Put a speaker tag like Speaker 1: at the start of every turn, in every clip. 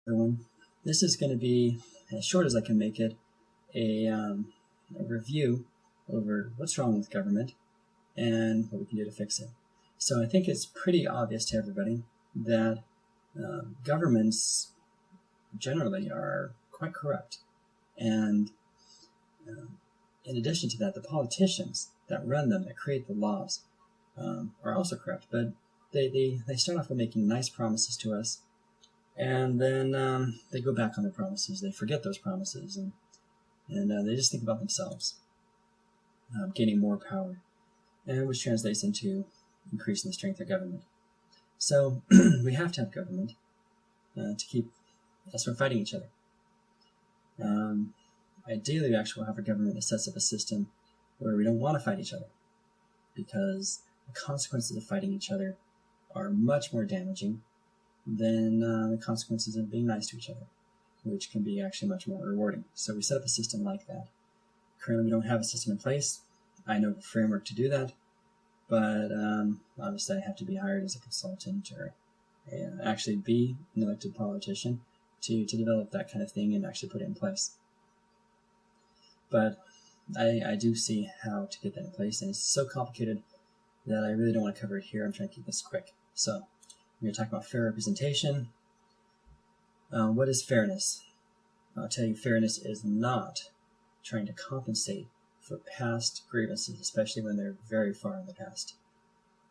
Speaker 1: Everyone. This is going to be, as short as I can make it, a review over what's wrong with government and what we can do to fix it. So I think it's pretty obvious to everybody that governments generally are quite corrupt. And in addition to that, the politicians that run them, that create the laws, are also corrupt. But they start off by making nice promises to us, and then they go back on their promises. They forget those promises, and they just think about themselves, gaining more power, and which translates into increasing the strength of government. So we have to have government to keep us from fighting each other. Ideally, we actually will have a government that sets up a system where we don't want to fight each other, because the consequences of fighting each other are much more damaging than the consequences of being nice to each other, which can be actually much more rewarding. So we set up a system like that. Currently, we don't have a system in place. I know the framework to do that, but obviously I have to be hired as a consultant or actually be an elected politician to develop that kind of thing and actually put it in place. But I do see how to get that in place, and it's so complicated that I really don't want to cover it here. I'm trying to keep this quick. So we're going to talk about fair representation. What is fairness? I'll tell you, fairness is not trying to compensate for past grievances, especially when they're very far in the past.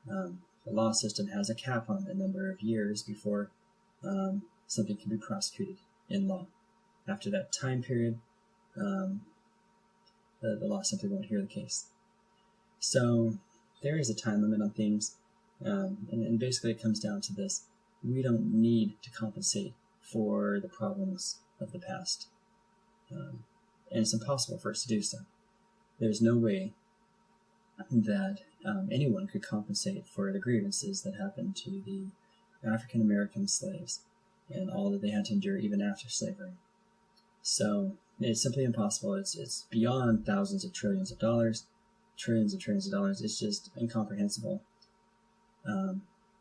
Speaker 1: The law system has a cap on the number of years before something can be prosecuted in law. After that time period, the law simply won't hear the case. So there is a time limit on things, and basically it comes down to this. We don't need to compensate for the problems of the past, and it's impossible for us to do so. There's no way that anyone could compensate for the grievances that happened to the African American slaves and all that they had to endure even after slavery. So it's simply impossible. It's beyond thousands of trillions of dollars, trillions of dollars. It's just incomprehensible.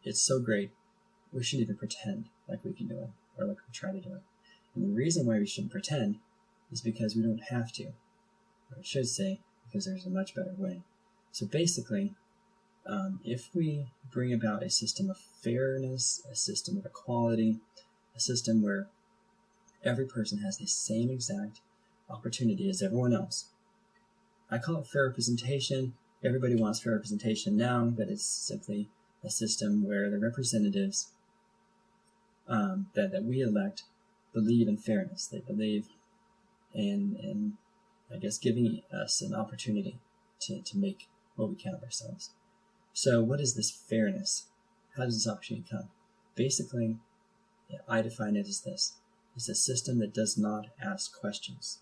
Speaker 1: It's so great, we shouldn't even pretend like we can do it, or like we try to do it. And the reason why we shouldn't pretend is because we don't have to, or I should say, because there's a much better way. So basically, if we bring about a system of fairness, a system of equality, a system where every person has the same exact opportunity as everyone else. I call it fair representation. Everybody wants fair representation now, but it's simply a system where the representatives that we elect believe in fairness. They believe in I guess, giving us an opportunity to make what we can of ourselves. So what is this fairness? How does this opportunity come? Basically, I define it as this. It's a system that does not ask questions.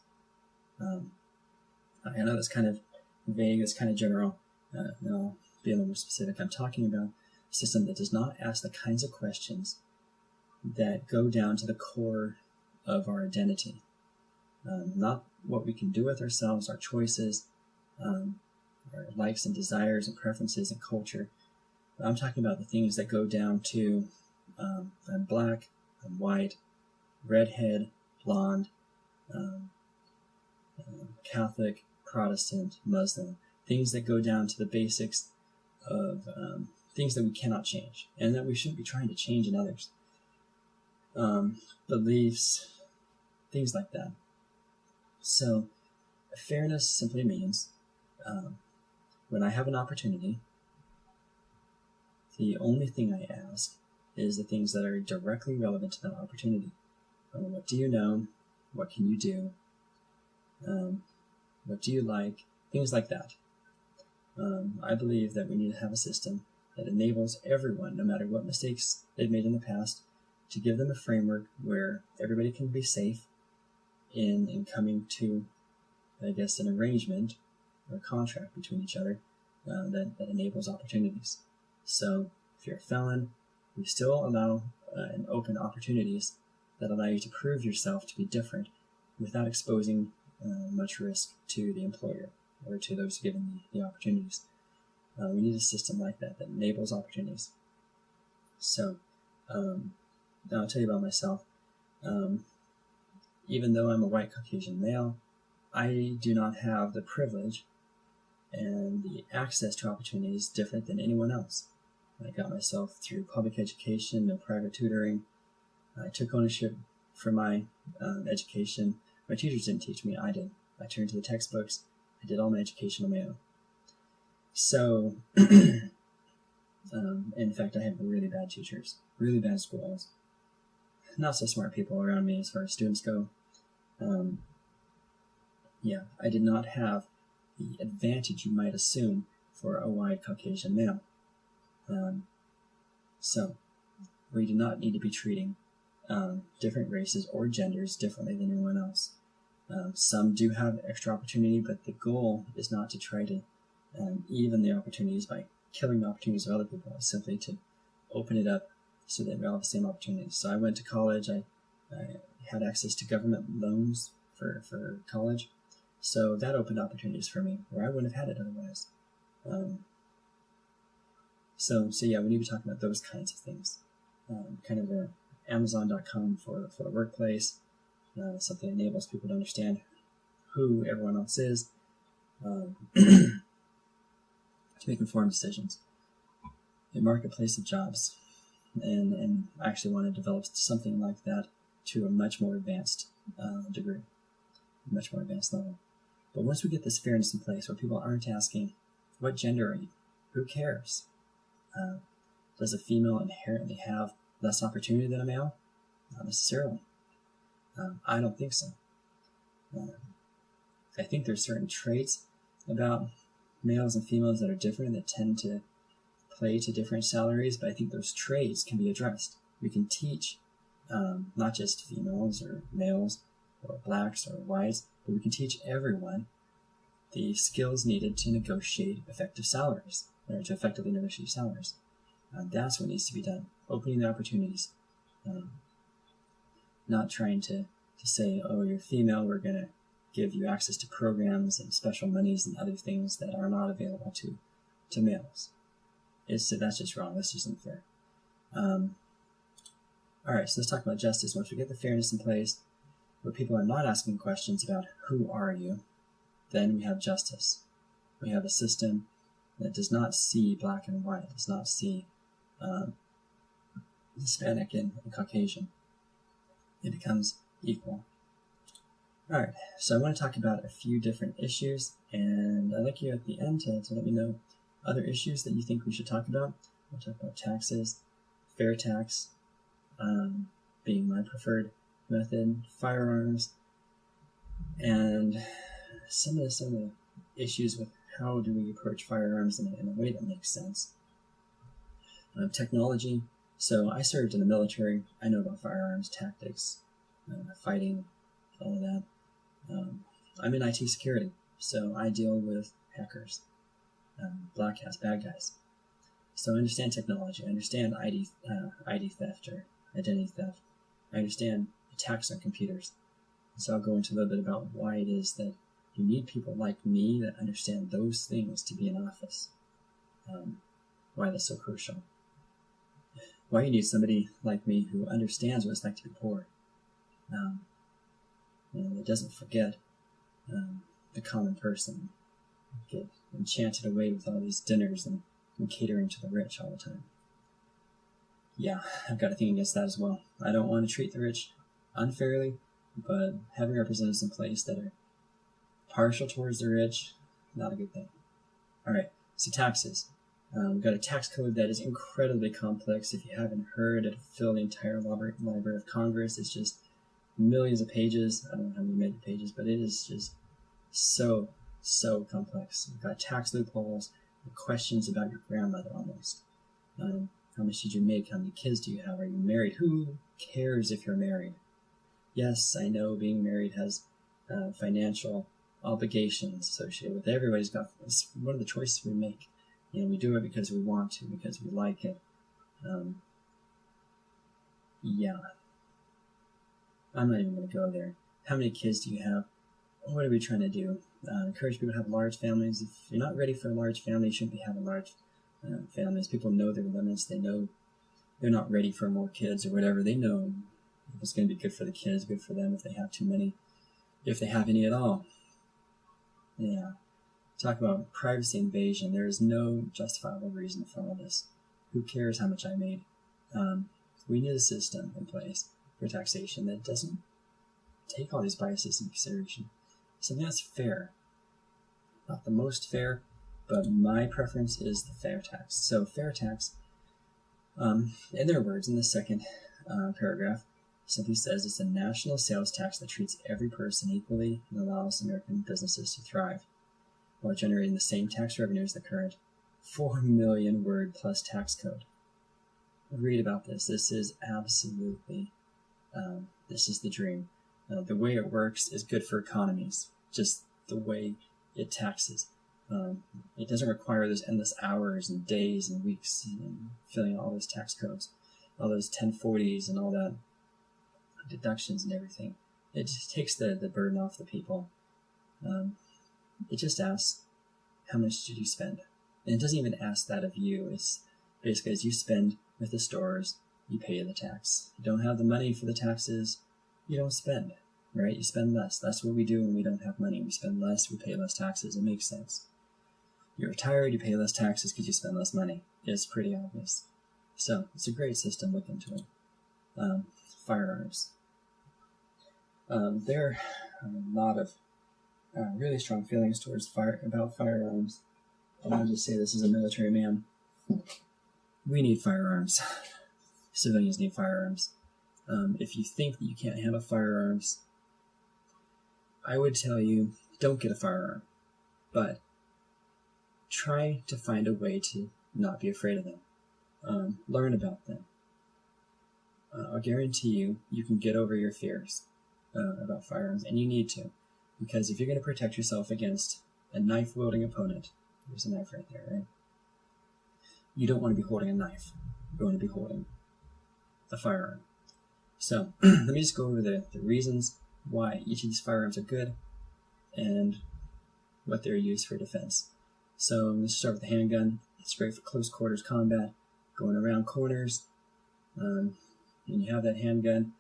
Speaker 1: I know that's kind of vague, that's kind of general. I'll be a little more specific. I'm talking about a system that does not ask the kinds of questions that go down to the core of our identity. Not what we can do with ourselves, our choices, our likes and desires and preferences and culture. I'm talking about the things that go down to I'm black, I'm white, redhead, blonde, Catholic, Protestant, Muslim, things that go down to the basics of things that we cannot change and that we shouldn't be trying to change in others. Beliefs, things like that. So fairness simply means when I have an opportunity, the only thing I ask is the things that are directly relevant to that opportunity. What do you know? What can you do? What do you like? Things like that. I believe that we need to have a system that enables everyone, no matter what mistakes they've made in the past, to give them a framework where everybody can be safe in coming to, I guess, an arrangement or a contract between each other that enables opportunities. So if you're a felon, we still allow and open opportunities that allow you to prove yourself to be different without exposing much risk to the employer or to those given the opportunities. We need a system like that enables opportunities. So now I'll tell you about myself. Even though I'm a white Caucasian male, I do not have the privilege and the access to opportunities different than anyone else. I got myself through public education, no private tutoring. I took ownership for my education. My teachers didn't teach me, I did. I turned to the textbooks. I did all my education on my own. So, in fact, I had really bad teachers, really bad schools. Not so smart people around me as far as students go. I did not have the advantage you might assume for a white Caucasian male. So, we do not need to be treating different races or genders differently than anyone else. Some do have extra opportunity, but the goal is not to try to even the opportunities by killing the opportunities of other people. It's simply to open it up so that we all have the same opportunities. So I went to college. I had access to government loans for college. So that opened opportunities for me where I wouldn't have had it otherwise. So we need to be talking about those kinds of things. Kind of a Amazon.com for the workplace, something that enables people to understand who everyone else is, to make informed decisions. A marketplace of jobs, and I actually want to develop something like that to a much more advanced degree, a much more advanced level. But once we get this fairness in place, where people aren't asking, what gender are you? Who cares? Does a female inherently have less opportunity than a male? Not necessarily. I don't think so. I think there's certain traits about males and females that are different, that tend to play to different salaries, but I think those traits can be addressed. We can teach not just females or males or blacks or whites, but we can teach everyone the skills needed to negotiate effective salaries, or to effectively negotiate salaries. That's what needs to be done. Opening the opportunities. Not trying to say, oh, you're female, we're going to give you access to programs and special monies and other things that are not available to males. That's just wrong. That's just unfair. All right, so let's talk about justice. Once we get the fairness in place, where people are not asking questions about who are you, then we have justice. We have a system that does not see black and white, does not see Hispanic and Caucasian. It becomes equal. All right, so I want to talk about a few different issues, and I'd like you at the end to let me know other issues that you think we should talk about. We'll talk about taxes, fair tax, being my preferred method, firearms, and some of the issues with how do we approach firearms in a way that makes sense. Technology. So I served in the military. I know about firearms, tactics, fighting, all of that. I'm in IT security, so I deal with hackers, black hats, bad guys. So I understand technology. I understand ID theft or identity theft. I understand attacks on computers. So I'll go into a little bit about why it is that you need people like me that understand those things to be in office. Why that's so crucial. Why you need somebody like me who understands what it's like to be poor. That doesn't forget the common person. Get enchanted away with all these dinners and catering to the rich all the time. Yeah, I've got a thing against that as well. I don't want to treat the rich unfairly, but having representatives in place that are partial towards the rich, not a good thing. All right, so taxes. We've got a tax code that is incredibly complex. If you haven't heard it, fill the entire Library of Congress. It's just millions of pages. I don't know how many pages, but it is just so complex. We've got tax loopholes, questions about your grandmother almost. How much did you make? How many kids do you have? Are you married? Who cares if you're married? Yes, I know being married has financial obligations associated with it. Everybody's got, it's one of the choices we make. We do it because we want to, because we like it. Yeah. I'm not even going to go there. How many kids do you have? What are we trying to do? Encourage people to have large families. If you're not ready for a large family, you shouldn't be having large families. People know their limits. They know they're not ready for more kids or whatever. They know If it's going to be good for the kids, good for them if they have too many, if they have any at all. Yeah. Talk about privacy invasion. There is no justifiable reason for all this. Who cares how much I made? We need a system in place for taxation that doesn't take all these biases into consideration. Something that's fair. Not the most fair, but my preference is the fair tax. So fair tax, in their words, in the second paragraph, simply says it's a national sales tax that treats every person equally and allows American businesses to thrive, while generating the same tax revenue as the current 4 million word plus tax code. Read about this. This is absolutely, this is the dream. The way it works is good for economies, just the way it taxes. It doesn't require those endless hours and days and weeks and filling out all those tax codes, all those 1040s and all that deductions and everything. It just takes the burden off the people. It just asks, how much did you spend? And it doesn't even ask that of you. It's basically, as you spend with the stores, you pay the tax. You don't have the money for the taxes, you don't spend, right? You spend less. That's what we do when we don't have money. We spend less, we pay less taxes. It makes sense. You're retired, you pay less taxes because you spend less money. It's pretty obvious. So it's a great system. Look into it. Firearms. There are a lot of really strong feelings towards about firearms. And I'll just say this as a military man. We need firearms. Civilians need firearms. If you think that you can't handle firearms, I would tell you, don't get a firearm. But try to find a way to not be afraid of them. Learn about them. I'll guarantee you, you can get over your fears about firearms, and you need to. Because if you're going to protect yourself against a knife-wielding opponent, there's a knife right there, right? You don't want to be holding a knife. You want to be holding a firearm. So let me just go over the reasons why each of these firearms are good and what they're used for defense. So let's start with the handgun. It's great for close quarters combat, going around corners. When you have that handgun,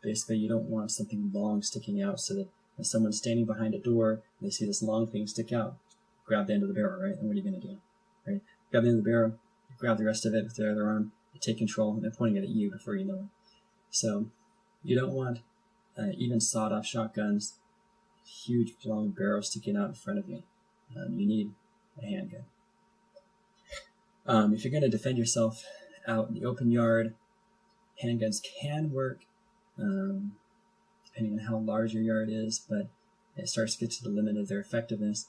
Speaker 1: basically you don't want something long sticking out so that if someone's standing behind a door and they see this long thing stick out, grab the end of the barrel, right? And what are you going to do? Right? Grab the end of the barrel, grab the rest of it with the other arm, take control, and they're pointing it at you before you know it. So you don't want even sawed-off shotguns, huge long barrels sticking out in front of you. You need a handgun. If you're going to defend yourself out in the open yard, handguns can work, depending on how large your yard is, but it starts to get to the limit of their effectiveness.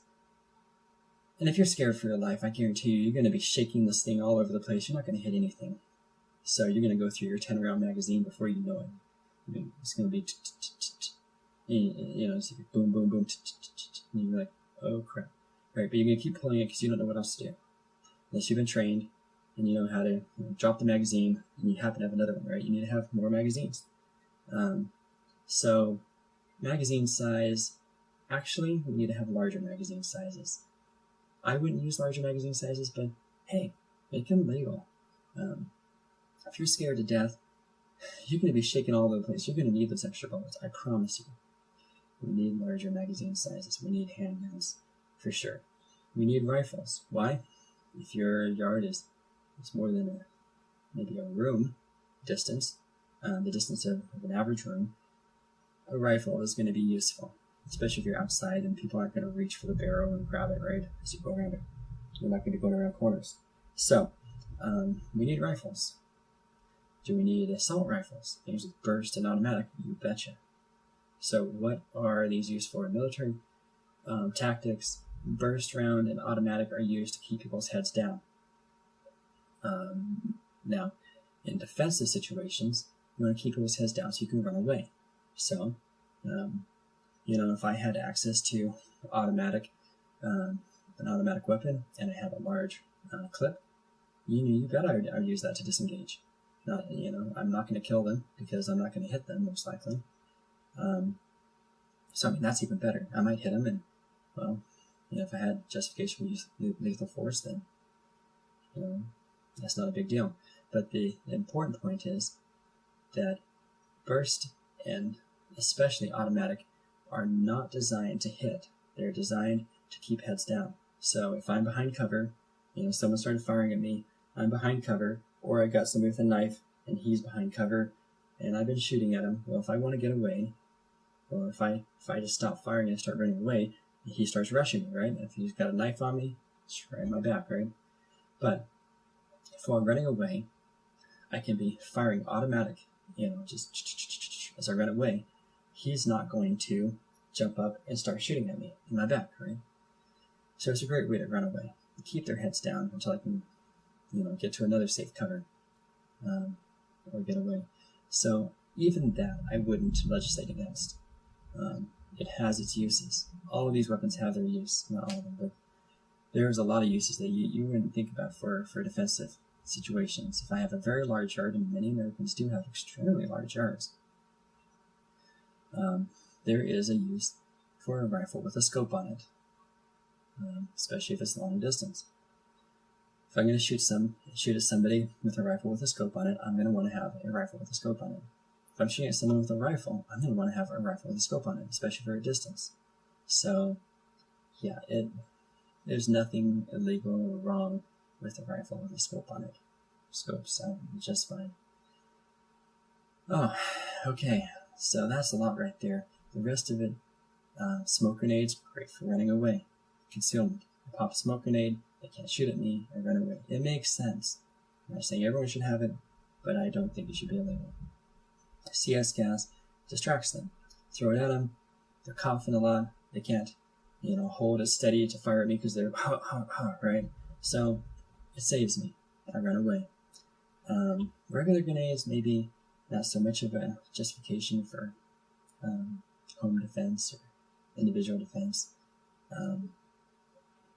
Speaker 1: And if you're scared for your life, I guarantee you, you're going to be shaking this thing all over the place. You're not going to hit anything. So you're going to go through your 10-round magazine before you know it. I mean, it's going to be, you know, it's like boom, boom, boom, and you're like, oh crap. Right, but you're going to keep pulling it because you don't know what else to do. Unless you've been trained and you know how to drop the magazine and you happen to have another one, right? You need to have more magazines. So magazine size, actually, we need to have larger magazine sizes. I wouldn't use larger magazine sizes, but hey, make them legal. If you're scared to death, you're going to be shaking all over the place. You're going to need those extra bullets, I promise you. We need larger magazine sizes. We need handguns, for sure. We need rifles. Why? If your yard is more than maybe a room distance, the distance of an average room, a rifle is going to be useful, especially if you're outside and people aren't going to reach for the barrel and grab it right as you go around it. You're not going to be going around corners. So, we need rifles. Do we need assault rifles? Things with burst and automatic? You betcha. So what are these used for? Military tactics, burst round and automatic are used to keep people's heads down. Now, in defensive situations, you want to keep people's heads down so you can run away. So, you know, if I had access to an automatic weapon and I have a large clip, you bet I would use that to disengage. Not, you know, I'm not going to kill them because I'm not going to hit them, most likely. So, I mean, that's even better. I might hit them and, well, you know, if I had justification to use lethal force, then, you know, that's not a big deal. But the important point is that Burst and especially automatic are not designed to hit. They're designed to keep heads down. So if I'm behind cover, someone started firing at me, I'm behind cover, or I got somebody with a knife and he's behind cover and I've been shooting at him. Well, if I want to get away, well, if I just stop firing and start running away, he starts rushing me, right? If he's got a knife on me, it's right in my back, right? But if I'm running away, I can be firing automatic, just as I run away. He's not going to jump up and start shooting at me in my back, right? So it's a great way to run away. Keep their heads down until I can, get to another safe cover, or get away. So even that I wouldn't legislate against. It has its uses. All of these weapons have their use, not all of them, but there's a lot of uses that you wouldn't think about for defensive situations. If I have a very large yard, and many Americans do have extremely large yards, there is a use for a rifle with a scope on it, especially if it's long distance. If I'm going to shoot at somebody with a rifle with a scope on it, I'm going to want to have a rifle with a scope on it. If I'm shooting at someone with a rifle, I'm going to want to have a rifle with a scope on it, especially for a distance. So, yeah, there's nothing illegal or wrong with a rifle with a scope on it. Scopes sound just fine. Oh, okay. So that's a lot right there. The rest of it, smoke grenades, great for running away. Concealment. I pop a smoke grenade, they can't shoot at me, I run away. It makes sense. I'm not saying everyone should have it, but I don't think it should be illegal. CS gas distracts them. Throw it at them, they're coughing a lot, they can't, hold it steady to fire at me because they're right? So it saves me. I run away. Regular grenades, maybe not so much of a justification for home defense or individual defense.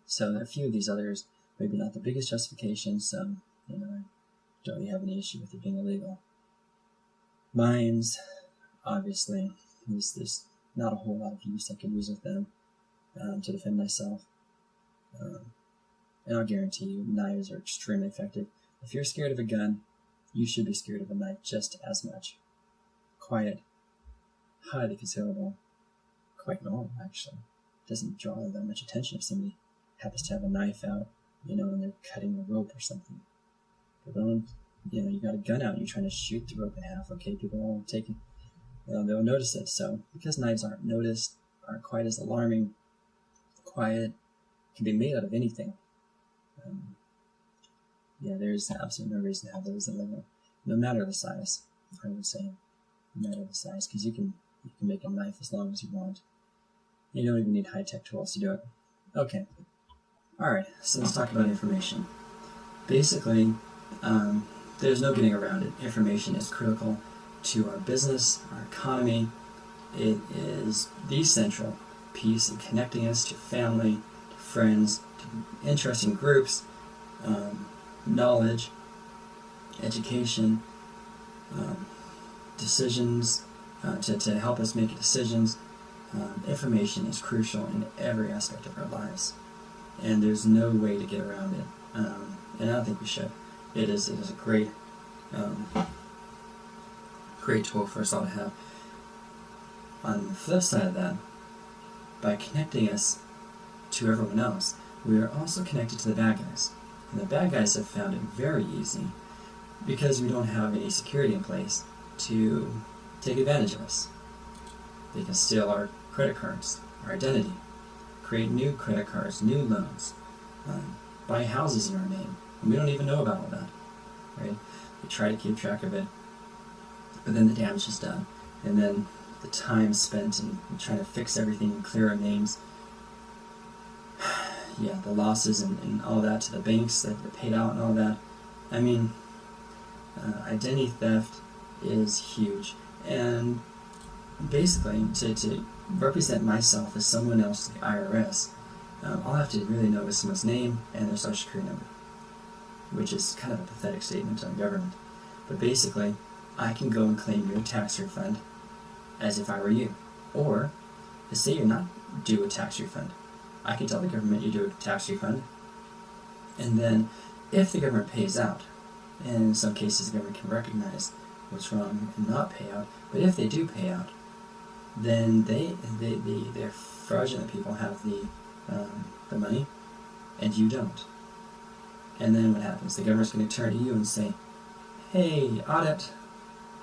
Speaker 1: So a few of these others, maybe not the biggest justifications. I don't really have any issue with it being illegal. Mines, obviously, there's not a whole lot of use I could use with them to defend myself. And I'll guarantee you, knives are extremely effective. If you're scared of a gun, you should be scared of a knife just as much. Quiet, highly concealable, quite normal actually. Doesn't draw that much attention if somebody happens to have a knife out, and they're cutting a rope or something. But when, you got a gun out and you're trying to shoot the rope in half, okay, people won't take it, they'll notice it. So because knives aren't noticed, aren't quite as alarming, quiet, can be made out of anything. There's absolutely no reason to have those illegal, no matter the size. I would say, no matter the size, because you can make a knife as long as you want. You don't even need high-tech tools to do it. Okay. Alright, so let's talk about information. Basically, there's no getting around it. Information is critical to our business, our economy. It is the central piece in connecting us to family, to friends, to interesting groups, knowledge, education, decisions, to help us make decisions. Information is crucial in every aspect of our lives, and there's no way to get around it. And I don't think we should. It is a great tool for us all to have. On the flip side of that, by connecting us to everyone else, we are also connected to the bad guys. And the bad guys have found it very easy because we don't have any security in place to take advantage of us. They can steal our credit cards, our identity, create new credit cards, new loans, buy houses in our name, and we don't even know about all that, right? They try to keep track of it, but then the damage is done, and then the time spent in trying to fix everything and clear our names, the losses and all that to the banks that are paid out and all that. I mean, identity theft is huge, and basically to represent myself as someone else to the IRS, all I have to really know is someone's name and their social security number, which is kind of a pathetic statement on government. But basically, I can go and claim your tax refund as if I were you. Or, to say you're not due a tax refund, I can tell the government you're due a tax refund, and then if the government pays out, and in some cases the government can recognize what's wrong and not pay out. But if they do pay out, then they're fraudulent people have the money, and you don't. And then what happens? The government's going to turn to you and say, "Hey, audit,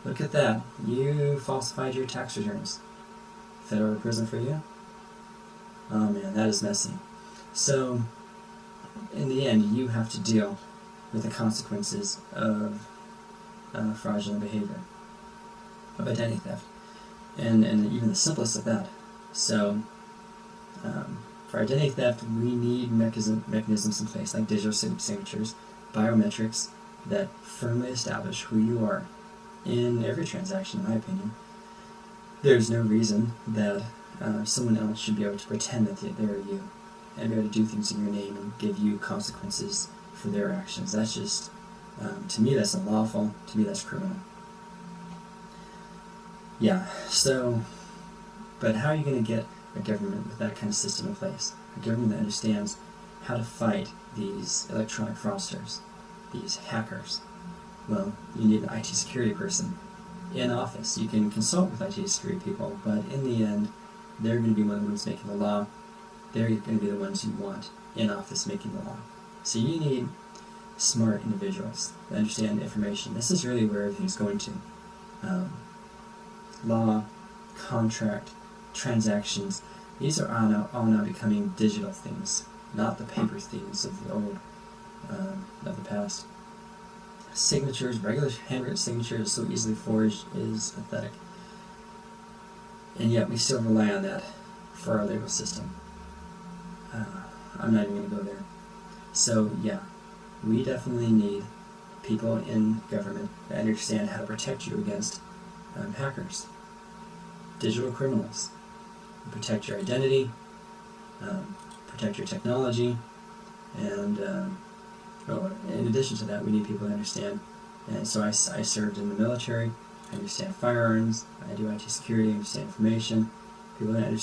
Speaker 1: look at that. You falsified your tax returns. Federal prison for you?" Oh man, that is messy. So, in the end, you have to deal with the consequences of fraudulent behavior, of identity theft, and even the simplest of that. So, for identity theft, we need mechanisms in place like digital signatures, biometrics that firmly establish who you are in every transaction, in my opinion. There's no reason that someone else should be able to pretend that they're you and be able to do things in your name and give you consequences for their actions. That's just, to me, that's unlawful. To me, that's criminal. Yeah, so, but how are you going to get a government with that kind of system in place? A government that understands how to fight these electronic fraudsters, these hackers. Well, you need an IT security person in office. You can consult with IT security people, but in the end, they're going to be one of the ones making the law. They're going to be the ones you want in office making the law. So you need smart individuals that understand information. This is really where everything's going to. Law, contract, transactions, these are all now becoming digital things, not the paper things of the old, of the past. Signatures, regular handwritten signatures, so easily forged, is pathetic. And yet we still rely on that for our legal system. I'm not even going to go there. So yeah, we definitely need people in government that understand how to protect you against hackers, digital criminals, protect your identity, protect your technology, and in addition to that, we need people that understand. And so I served in the military. I understand firearms. I do IT security. I understand information. People that understand